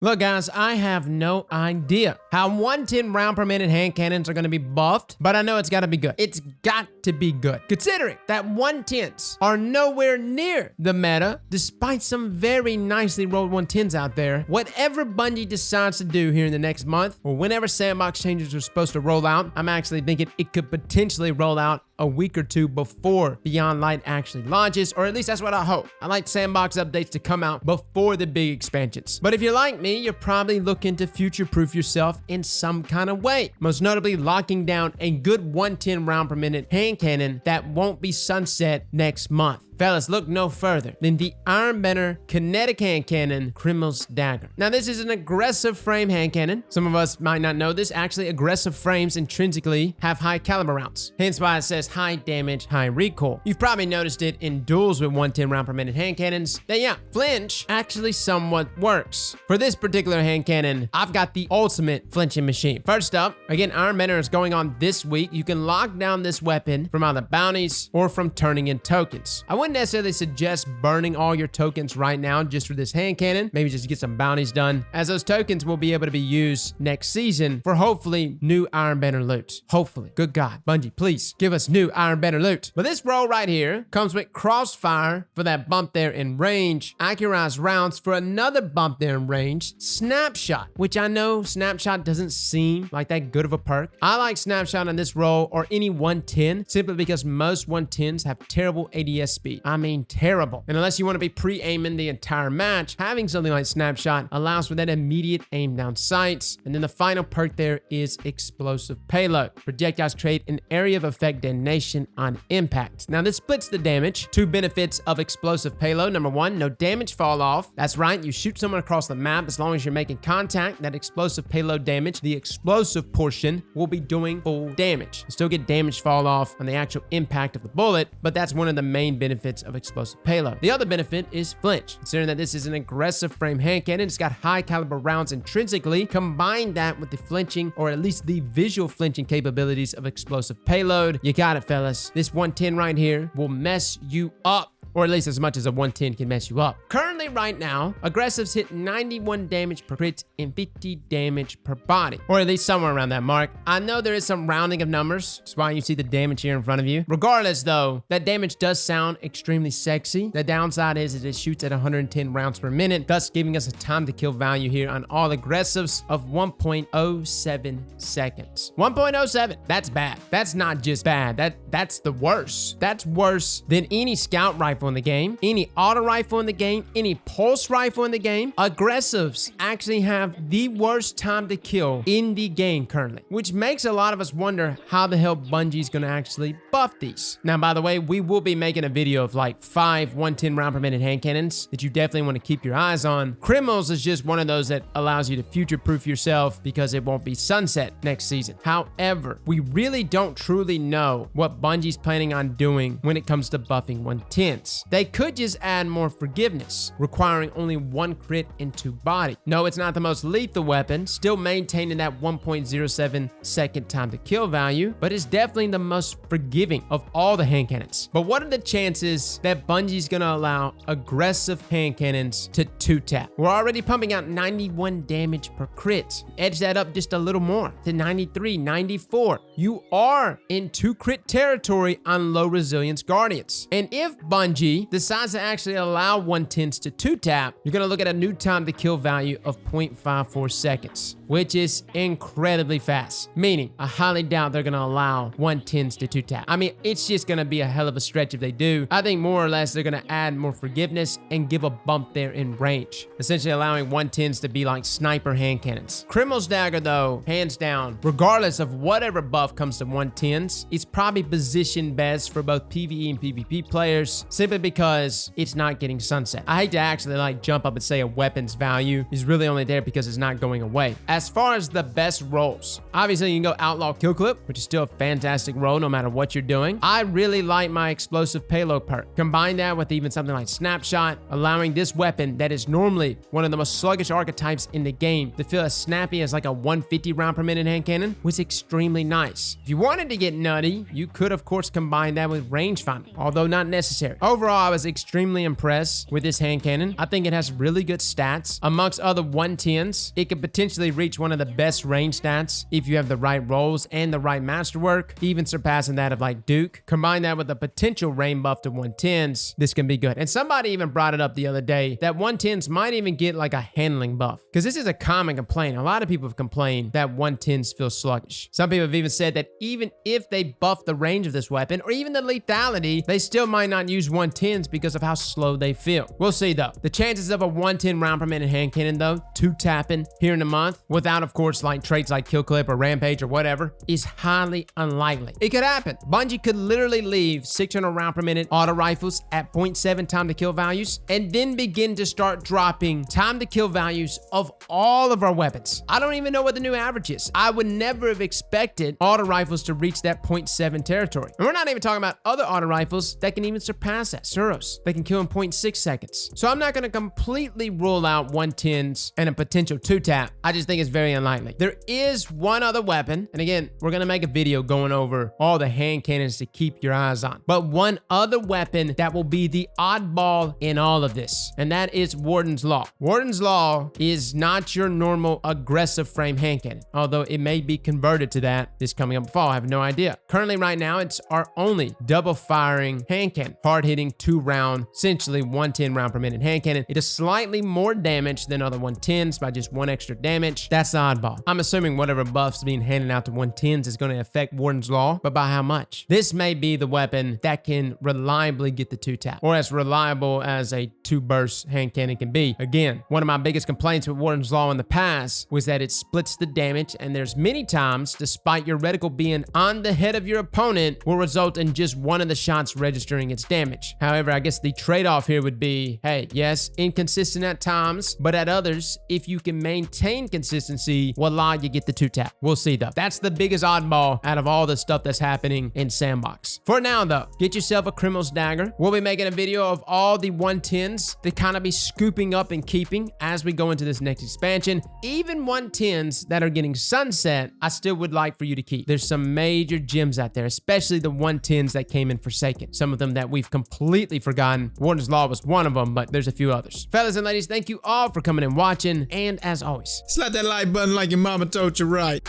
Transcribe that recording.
Look guys, I have no idea how 110 round per minute hand cannons are going to be buffed, but I know it's got to be good. It's got to be good, considering that 110s are nowhere near the meta, despite some very nicely rolled 110s out there. Whatever Bungie decides to do here in the next month, or whenever Sandbox changes are supposed to roll out, I'm actually thinking it could potentially roll out a week or two before Beyond Light actually launches, or at least that's what I hope. I like Sandbox updates to come out before the big expansions. But if you're like me, you're probably looking to future-proof yourself in some kind of way, most notably locking down a good 110 round per minute hand cannon that won't be sunset next month. Fellas, look no further than the Ironbender kinetic hand cannon, Crimil's Dagger. Now, this is an aggressive frame hand cannon. Some of us might not know this. Actually, aggressive frames intrinsically have high caliber rounds. Hence why it says high damage, high recoil. You've probably noticed it in duels with 110 round per minute hand cannons. That yeah, flinch actually somewhat works. For this particular hand cannon, I've got the ultimate flinching machine. First up, again, Ironbender is going on this week. You can lock down this weapon from either bounties or from turning in tokens. I wouldn't necessarily suggest burning all your tokens right now just for this hand cannon. Maybe just get some bounties done, as those tokens will be able to be used next season for hopefully new Ironbender loot. Hopefully. Good God. Bungie, please give us new Ironbender loot. But this roll right here comes with Crossfire for that bump there in range, Accurized rounds for another bump there in range, Snapshot, which I know Snapshot doesn't seem like that good of a perk. I like Snapshot on this roll or any 110 simply because most 110s have terrible ADS speed. I mean, terrible. And unless you want to be pre-aiming the entire match, having something like Snapshot allows for that immediate aim down sights. And then the final perk there is Explosive Payload. Projectiles create an area of effect detonation on impact. Now, this splits the damage. Two benefits of Explosive Payload. Number one, no damage fall off. That's right, you shoot someone across the map as long as you're making contact. That Explosive Payload damage, the explosive portion, will be doing full damage. You still get damage fall off on the actual impact of the bullet, but that's one of the main benefits of Explosive Payload. The other benefit is flinch. Considering that this is an aggressive frame hand cannon, it's got high caliber rounds intrinsically. Combine that with the flinching, or at least the visual flinching capabilities of Explosive Payload. You got it, fellas. This 110 right here will mess you up, or at least as much as a 110 can mess you up. Currently, right now, aggressives hit 91 damage per crit and 50 damage per body, or at least somewhere around that mark. I know there is some rounding of numbers. That's why you see the damage here in front of you. Regardless, though, that damage does sound extremely sexy. The downside is it shoots at 110 rounds per minute, thus giving us a time to kill value here on all aggressives of 1.07 seconds. 1.07, that's bad. That's not just bad. That's the worst. That's worse than any scout rifle in the game, any auto rifle in the game, any pulse rifle in the game. Aggressives actually have the worst time to kill in the game currently, which makes a lot of us wonder how the hell Bungie's gonna actually buff these. Now, by the way, we will be making a video of like 5 110 round per minute hand cannons that you definitely want to keep your eyes on. Crimil's is just one of those that allows you to future-proof yourself because it won't be sunset next season. However, we really don't truly know what Bungie's planning on doing when it comes to buffing 110s. They could just add more forgiveness, requiring only 1 crit into body. No, it's not the most lethal weapon, still maintaining that 1.07 second time to kill value, but it's definitely the most forgiving of all the hand cannons. But what are the chances that Bungie's gonna allow aggressive hand cannons to 2-tap? We're already pumping out 91 damage per crit. Edge that up just a little more to 93, 94. You are in 2 crit territory on low resilience Guardians. And if Bungie decides to actually allow 110s to 2-tap, you're gonna look at a new time to kill value of 0.54 seconds, which is incredibly fast. Meaning, I highly doubt they're gonna allow 110s to 2-tap. I mean, it's just gonna be a hell of a stretch if they do. I think more or less they're gonna add more forgiveness and give a bump there in range, essentially allowing 110s to be like sniper hand cannons. Crimil's Dagger, though, hands down, regardless of whatever buff comes to 110s, it's probably positioned best for both PvE and PvP players, simply because it's not getting sunset. I hate to actually like jump up and say a weapon's value is really only there because it's not going away. As far as the best rolls, obviously you can go Outlaw Kill Clip, which is still a fantastic roll no matter what you're doing. I really like my Explosive Payload perk. Combine that with even something like Snapshot, allowing this weapon that is normally one of the most sluggish archetypes in the game to feel as snappy as like a 150 round per minute hand cannon was extremely nice. If you wanted to get nutty, you could of course combine that with rangefinder, although not necessary. overall, I was extremely impressed with this hand cannon. I think it has really good stats. Amongst other 110s, it could potentially reach one of the best range stats if you have the right rolls and the right masterwork, even surpassing that of like Duke. Combine that with a potential rain buff to 110s, this can be good. And somebody even brought it up the other day that 110s might even get like a handling buff, because this is a common complaint. A lot of people have complained that 110s feel sluggish. Some people have even said that even if they buff the range of this weapon or even the lethality, they still might not use 110s because of how slow they feel. We'll see though. The chances of a 110 round per minute hand cannon though, 2-tapping here in a month, without of course like traits like kill clip or rampage or whatever, is highly unlikely. It could happen. Bungie could literally leave 600 round per minute auto rifles at 0.7 time to kill values and then begin to start dropping time to kill values of all of our weapons. I don't even know what the new average is. I would never have expected auto rifles to reach that 0.7 territory. And we're not even talking about other auto rifles that can even surpass that. Suros, they can kill in 0.6 seconds. So I'm not going to completely rule out 110s and a potential 2-tap. I just think it's very unlikely. There is one other weapon, and again, we're going to make a video going over all the hand cannons to keep your eyes on. But one other weapon that will be the oddball in all of this, and that is Warden's Law. Warden's Law is not your normal aggressive frame hand cannon, although it may be converted to that this coming up fall. I have no idea. Currently right now, it's our only double firing hand cannon, hard hitting 2-round, essentially 110 round per minute hand cannon. It is slightly more damage than other 110s by just 1 extra damage. That's the oddball. I'm assuming whatever buffs being handed out to 110s is going to affect Warden's Law, but by how much? This may be the weapon that can reliably get the 2-tap, or as reliable as a 2-burst hand cannon can be. Again, one of my biggest complaints with Warden's Law in the past was that it splits the damage, and there's many times, despite your reticle being on the head of your opponent, will result in just one of the shots registering its damage. However, I guess the trade-off here would be, hey, yes, inconsistent at times, but at others, if you can maintain consistency, voila, you get the 2-tap. We'll see though. That's the biggest oddball out of all the stuff that's happening in Sandbox. For now though, get yourself a Crimil's Dagger. We'll be making a video of all the 110s to kind of be scooping up and keeping as we go into this next expansion. Even 110s that are getting sunset, I still would like for you to keep. There's some major gems out there, especially the 110s that came in Forsaken. Some of them that we've completely forgotten. Warden's Law was one of them, but there's a few others. Fellas and ladies, thank you all for coming and watching, and as always, Slap that like button like your mama told you right.